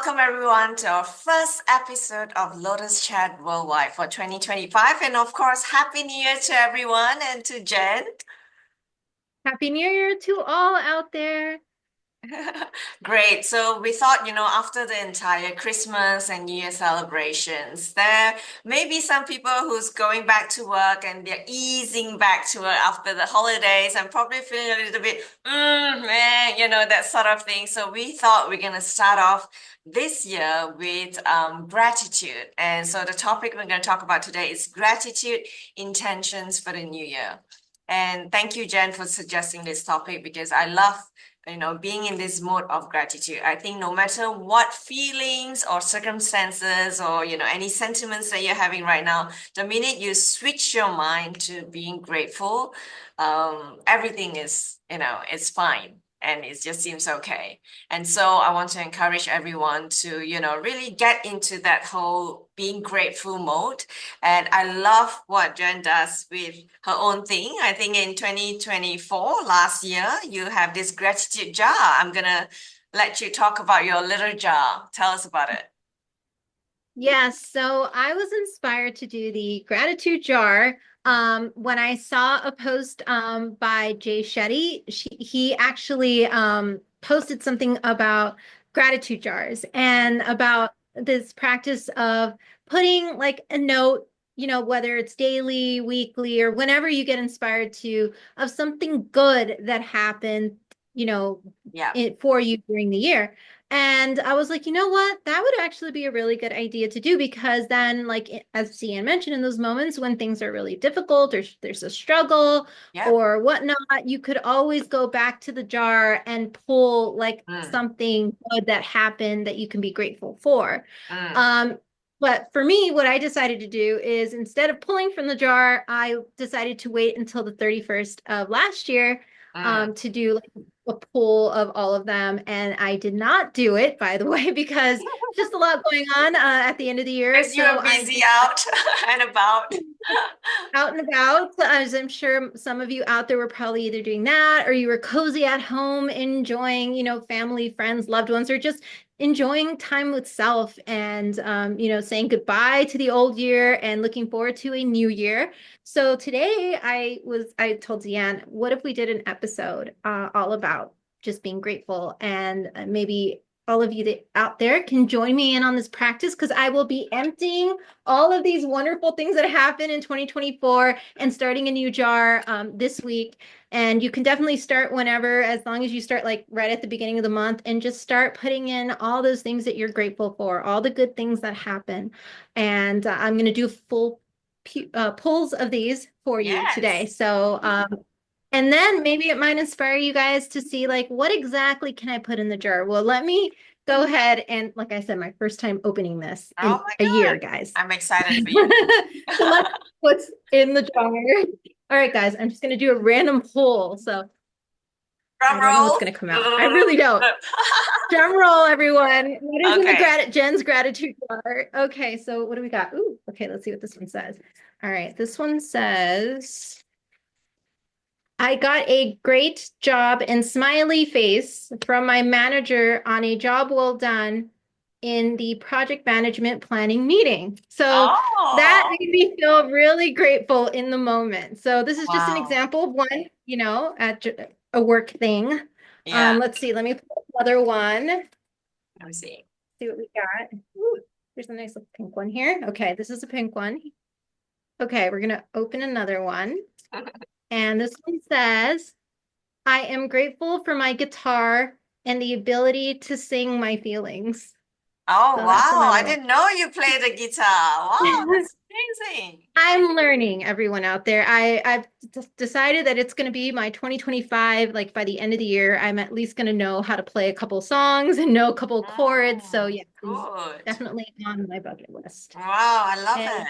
welcome everyone to our first episode of Lotus Chat Worldwide for 2025. And of course, Happy New Year to everyone and to Jen. Happy New Year to all out there. Great. So we thought, after the entire Christmas and New Year celebrations, there may be some people who's going back to work and they're easing back to work after the holidays and probably feeling a little bit, man, that sort of thing. So we thought we're going to start off this year with gratitude. And so the topic we're going to talk about today is gratitude intentions for the new year. And thank you, Jen, for suggesting this topic because I love being in this mode of gratitude. I think no matter what feelings or circumstances or, any sentiments that you're having right now, the minute you switch your mind to being grateful, everything is, it's fine. And it just seems okay. And so I want to encourage everyone to, really get into that whole being grateful mode. And I love what Jen does with her own thing. I think in 2024, last year, you have this gratitude jar. I'm going to let you talk about your little jar. Tell us about it. Yes, so I was inspired to do the gratitude jar when I saw a post by Jay Shetty. He actually posted something about gratitude jars and about this practice of putting like a note, whether it's daily, weekly, or whenever you get inspired to, of something good that happened, Yeah. for you during the year. And I was like, you know what? That would actually be a really good idea to do because then, like, as CN mentioned, in those moments when things are really difficult or there's a struggle Yeah. or whatnot, you could always go back to the jar and pull like Mm, something good that happened that you can be grateful for. mm, Um, but for me, what I decided to do is instead of pulling from the jar, I decided to wait until the 31st of last year mm. to do like a pool of all of them. And I did not do it, by the way, because just a lot going on at the end of the year. Because you So are I busy did out and about. out and about, as I'm sure some of you out there were probably either doing that or you were cozy at home, enjoying, family, friends, loved ones, or just enjoying time with self and, saying goodbye to the old year and looking forward to a new year. So today I told Deanne, what if we did an episode all about just being grateful and maybe all of you that out there can join me in on this practice because I will be emptying all of these wonderful things that happen in 2024 and starting a new jar this week. And you can definitely start whenever, as long as you start like right at the beginning of the month and just start putting in all those things that you're grateful for, all the good things that happen. And I'm going to do full pulls of these for you today. Yes. So, and then maybe it might inspire you guys to see like what exactly can I put in the jar? Well, let me go ahead and like I said, my first time opening this Oh in my a year, God. guys. I'm excited for you. So let's what's in the jar. All right, guys, I'm just gonna do a random poll. So I Drum don't know what's roll. gonna come out. I really don't. Drum roll, everyone. What is in the Okay. Jen's gratitude jar? Okay, so what do we got? Ooh, okay, let's see what this one says. All right, this one says I got a great job and smiley face from my manager on a job well done in the project management planning meeting. So that Oh, made me feel really grateful in the moment. So this is just an wow. example of one, at a work thing. Yeah. Let's see, let me pull another one. Let me see. See what we got. Ooh, there's a nice little pink one here. Okay, this is a pink one. Okay, we're gonna open another one. And this one says, I am grateful for my guitar and the ability to sing my feelings. Oh, So that's wow. I another one. didn't know you played the guitar. Wow, that's amazing. I'm learning, everyone out there. I've decided that it's going to be my 2025. Like by the end of the year, I'm at least going to know how to play a couple songs and know a couple chords. So yeah, it's Good. definitely on my bucket list. Wow, I love And it.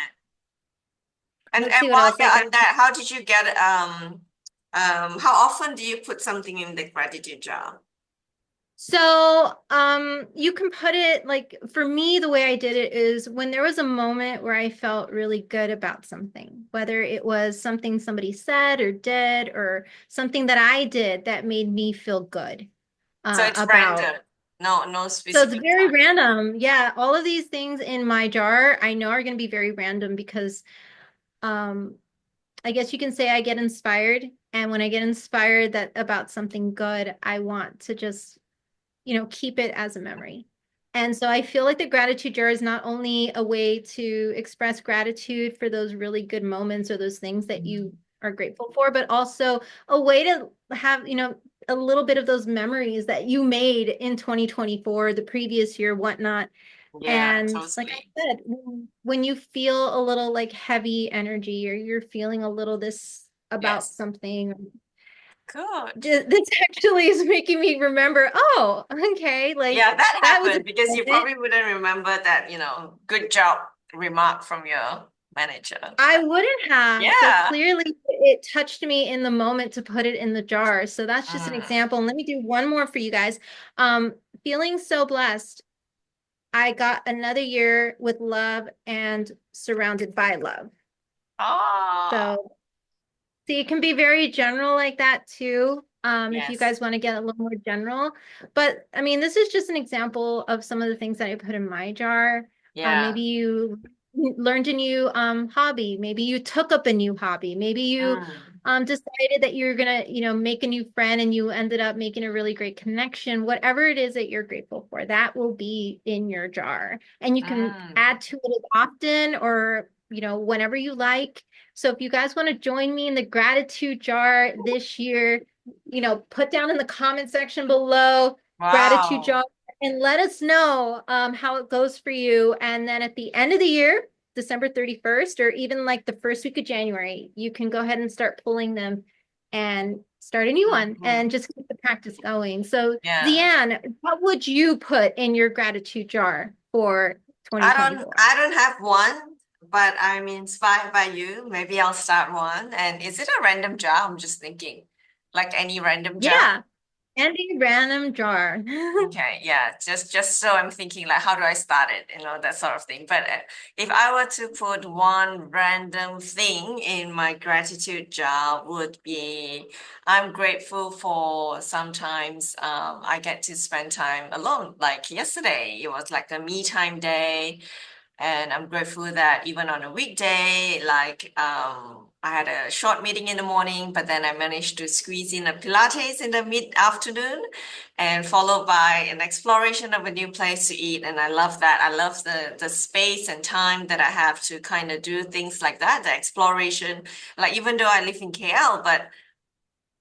And let's see what while else you're I got. on that, how did you get how often do you put something in the gratitude jar? So, you can put it like for me, the way I did it is when there was a moment where I felt really good about something, whether it was something somebody said or did, or something that I did that made me feel good So it's about. random, No, no So it's specific very time. random. Yeah, all of these things in my jar I know are going to be very random because um I guess you can say I get inspired, and when I get inspired that about something good, I want to just, keep it as a memory. And so I feel like the gratitude jar is not only a way to express gratitude for those really good moments or those things that you are grateful for, but also a way to have, a little bit of those memories that you made in 2024, the previous year, whatnot. Yeah, And like I totally. said, when you feel a little like heavy energy or you're feeling a little this about Yes. something, Good. this actually is making me remember, oh, okay, like Yeah, that that was a happened because you moment. probably wouldn't remember that, good job remark from your manager. I wouldn't have. So Yeah. clearly it touched me in the moment to put it in the jar. So that's just an Mm. example. And let me do one more for you guys. Feeling so blessed. I got another year with love and surrounded by love. Oh, So see, it can be very general like that too. If you yes. guys want to get a little more general. But I mean, this is just an example of some of the things that I put in my jar. Yeah. Maybe you learned a new hobby. Maybe you took up a new hobby. Maybe you Mm. decided that you're gonna, make a new friend and you ended up making a really great connection. Whatever it is that you're grateful for, that will be in your jar. And you can Mm. add to it as often or, whenever you like. So if you guys want to join me in the gratitude jar this year, put down in the comment section below gratitude Wow. jar and let us know how it goes for you. And then at the end of the year, December 31st, or even like the first week of January, you can go ahead and start pulling them and start a new one Mhm. and just keep the practice going. So, Yeah. Deanne, what would you put in your gratitude jar for I don't 2024? I don't have one, but I'm inspired by you. Maybe I'll start one. And is it a random jar? I'm just thinking. Like any random jar? Yeah, and a random jar. Okay, yeah, just so I'm thinking like how do I start it, that sort of thing. But if I were to put one random thing in my gratitude jar would be I'm grateful for sometimes I get to spend time alone. Like yesterday, it was like a me time day. And I'm grateful that even on a weekday, like I had a short meeting in the morning, but then I managed to squeeze in a Pilates in the mid-afternoon and followed by an exploration of a new place to eat. And I love that. I love the space and time that I have to kind of do things like that, the exploration. Like even though I live in KL, but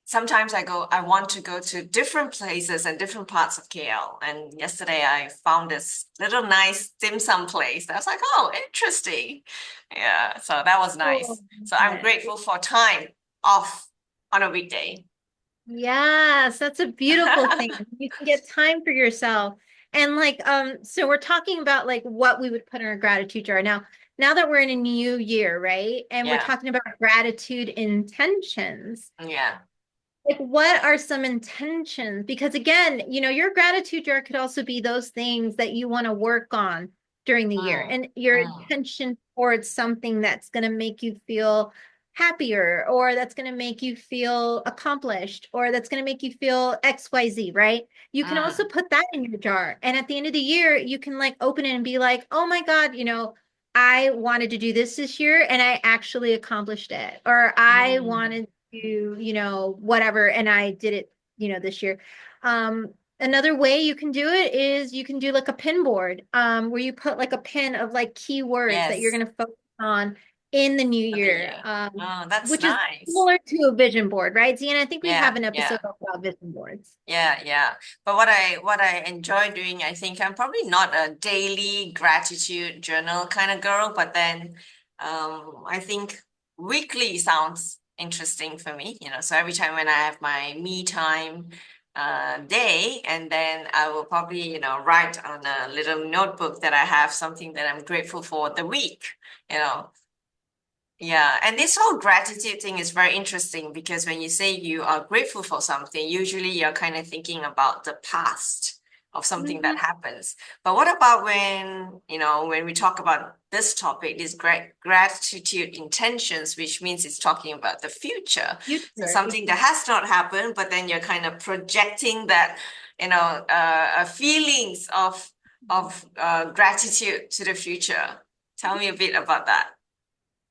sometimes I want to go to different places and different parts of KL. And yesterday I found this little nice dim sum place. I was like, oh, interesting. Yeah, so that was Oh, nice. So I'm grateful for time off on a weekday. yes, that's a beautiful thing. You can get time for yourself. And like, so we're talking about like what we would put in our gratitude jar. Now that we're in a new year, right? And we're Yeah, talking about gratitude intentions. yeah. Like, what are some intentions? Because again, your gratitude jar could also be those things that you want to work on during the year Mm, and your mm, intention towards something that's going to make you feel happier or that's going to make you feel accomplished or that's going to make you feel XYZ, right? You can also mm, put that in your jar. And at the end of the year, you can like open it and be like, oh my God, I wanted to do this year and I actually accomplished it. Or I mm. wanted to, whatever, and I did it, this year. Another way you can do it is you can do like a pin board, where you put like a pin of like keywords that you're Yes, going to focus on in the new for the year, year. Oh, that's which is nice. similar to a vision board, right? See, and I think we have Yeah, an episode yeah. about vision boards. Yeah, yeah. But what I enjoy doing, I think I'm probably not a daily gratitude journal kind of girl, but then I think weekly sounds interesting for me, So every time when I have my me time day, and then I will probably, write on a little notebook that I have something that I'm grateful for the week, you know. Yeah, and this whole gratitude thing is very interesting because when you say you are grateful for something, usually you're kind of thinking about the past, of something Mhm. that happens. But what about when, when we talk about this topic, this gratitude intentions, which means it's talking about the future. So Future. something that has not happened, but then you're kind of projecting that, feelings of gratitude to the future. Tell me a bit about that.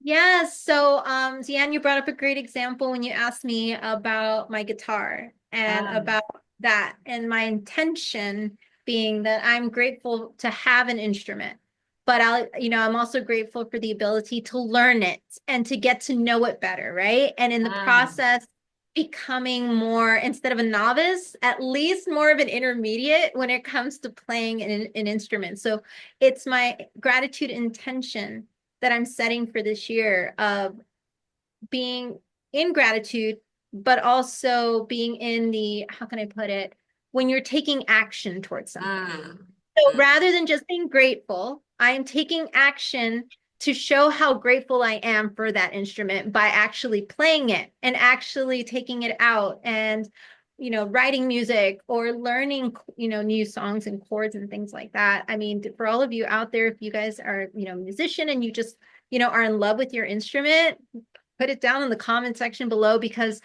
Yes. So, Zian, you brought up a great example when you asked me about my guitar and Mm, about that, and my intention being that I'm grateful to have an instrument, but I'm also grateful for the ability to learn it and to get to know it better, right? And in the mm, process, becoming more, instead of a novice, at least more of an intermediate when it comes to playing an instrument. So it's my gratitude intention that I'm setting for this year of being in gratitude, but also being in the, how can I put it, when you're taking action towards something. mm, So mm, rather than just being grateful, I am taking action to show how grateful I am for that instrument by actually playing it and actually taking it out and writing music or learning new songs and chords and things like that. I mean, for all of you out there, if you guys are a musician and you just are in love with your instrument, put it down in the comment section below, because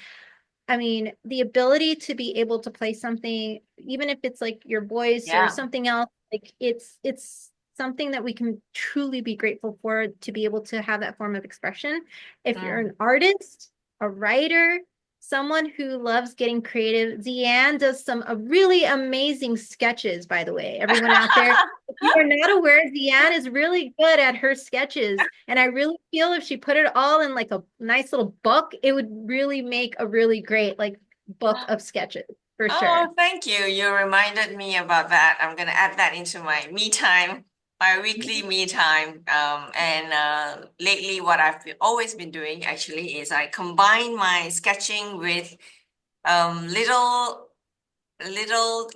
I mean, the ability to be able to play something, even if it's like your voice or yeah. something else, like it's something that we can truly be grateful for, to be able to have that form of expression. If you're Mm. an artist, a writer, someone who loves getting creative, Deanne does some really amazing sketches, by the way. Everyone out there, if you are not aware, Deanne is really good at her sketches. And I really feel if she put it all in like a nice little book, it would really make a really great like book of sketches for sure. Oh, thank you. You reminded me about that. I'm gonna add that into my me time, my weekly me time. And lately, what always been doing actually is I combine my sketching with little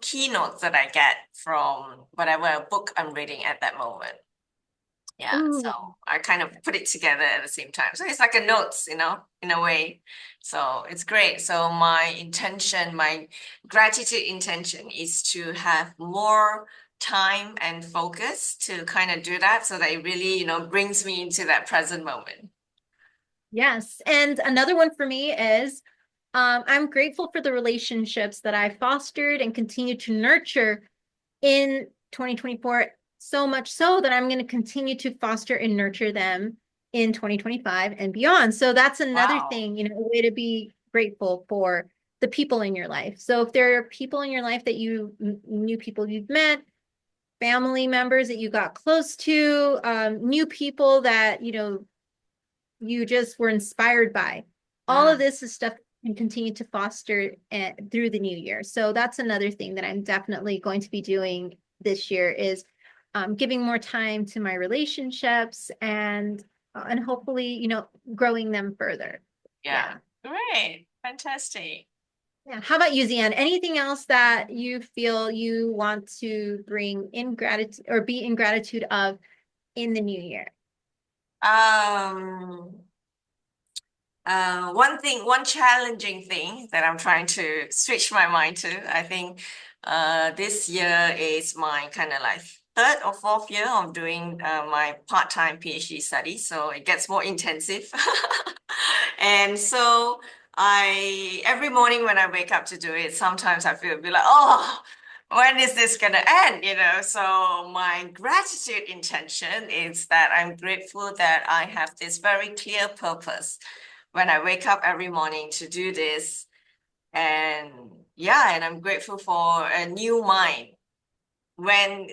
keynotes that I get from whatever book I'm reading at that moment. Yeah, so Ooh, I kind of put it together at the same time. So it's like a notes, in a way. So it's great. So my gratitude intention is to have more time and focus to kind of do that so that it really, brings me into that present moment. yes. And another one for me is I'm grateful for the relationships that I fostered and continue to nurture in 2024, so much so that I'm going to continue to foster and nurture them in 2025 and beyond. So that's another Wow. thing, a way to be grateful for the people in your life. So if there are people in your life that new people you've met, family members that you got close to, new people that, you just were inspired by, all of Mm, this is stuff you can continue to foster through the new year. So that's another thing that I'm definitely going to be doing this year is giving more time to my relationships and hopefully, growing them further. yeah. Yeah. Great. Fantastic. Yeah. How about you, Zian? Anything else that you feel you want to bring in gratitude or be in gratitude of in the new year? Um, one challenging thing that I'm trying to switch my mind to, I think this year is my kind of like third or fourth year of doing my part-time PhD study, so it gets more intensive. And so every morning when I wake up to do it, sometimes I feel a bit like, oh, when is this gonna end? So my gratitude intention is that I'm grateful that I have this very clear purpose when I wake up every morning to do this. And yeah, and I'm grateful for a new mind when,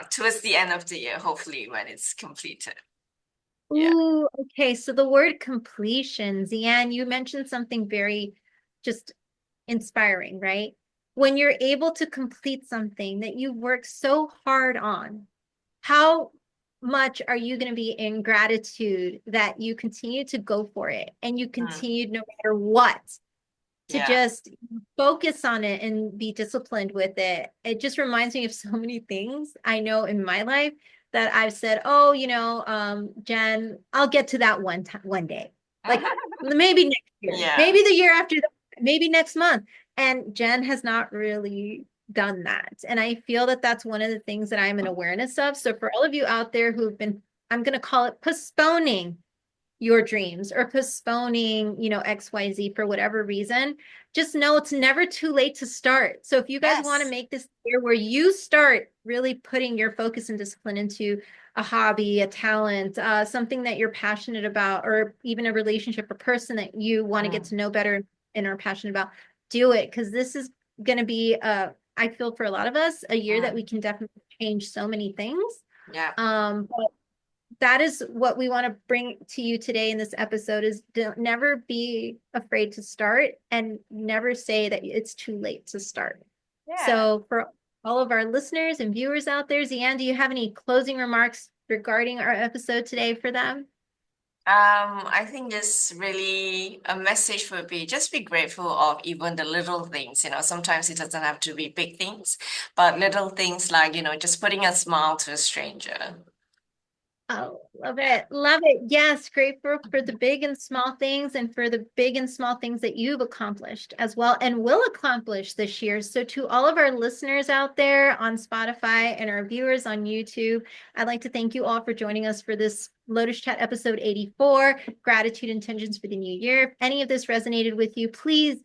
towards the end of the year, hopefully when it's completed. Yeah. Ooh, okay. So the word completion, Zian, you mentioned something very just inspiring, right? When you're able to complete something that you've worked so hard on, how much are you going to be in gratitude that you continue to go for it and you Mm, continued no matter what to yeah. just focus on it and be disciplined with it? It just reminds me of so many things I know in my life that I've said, oh, Jen, I'll get to that one day. Like maybe next year, Yeah. maybe the year after that, maybe next month. And Jen has not really done that. And I feel that that's one of the things that I'm in awareness of. So for all of you out there who've been, I'm going to call it postponing your dreams or postponing, XYZ for whatever reason, just know it's never too late to start. So if you guys want to Yes. make this year where you start really putting your focus and discipline into a hobby, a talent, something that you're passionate about, or even a relationship, a person that you want to get Mm, to know better and are passionate about, do it. Because this is going to be, I feel for a lot of us, a year that we mm, can definitely change so many things. yeah. But that is what we want to bring to you today in this episode is don't never be afraid to start and never say that it's too late to start. Yeah. So for all of our listeners and viewers out there, Zian, do you have any closing remarks regarding our episode today for them? I think just really a message would be just be grateful of even the little things. Sometimes it doesn't have to be big things, but little things like, just putting a smile to a stranger. Oh, love Yeah. it. Love it. Yes, grateful for the big and small things and for the big and small things that you've accomplished as well and will accomplish this year. So, to all of our listeners out there on Spotify and our viewers on YouTube, I'd like to thank you all for joining us for this Lotus Chat episode 84, Gratitude Intentions for the New Year. If any of this resonated with you, please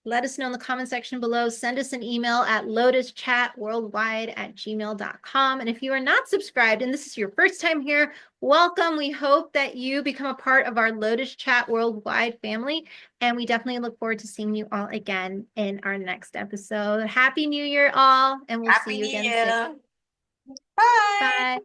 let us know in the comment section below. Send us an email at LotusChatWorldwide@gmail.com. And if you are not subscribed and this is your first time here, welcome. We hope that you become a part of our Lotus Chat Worldwide family. And we definitely look forward to seeing you all again in our next episode. Happy New Year, all, and we'll see Happy you New again soon. Year. Bye. Bye.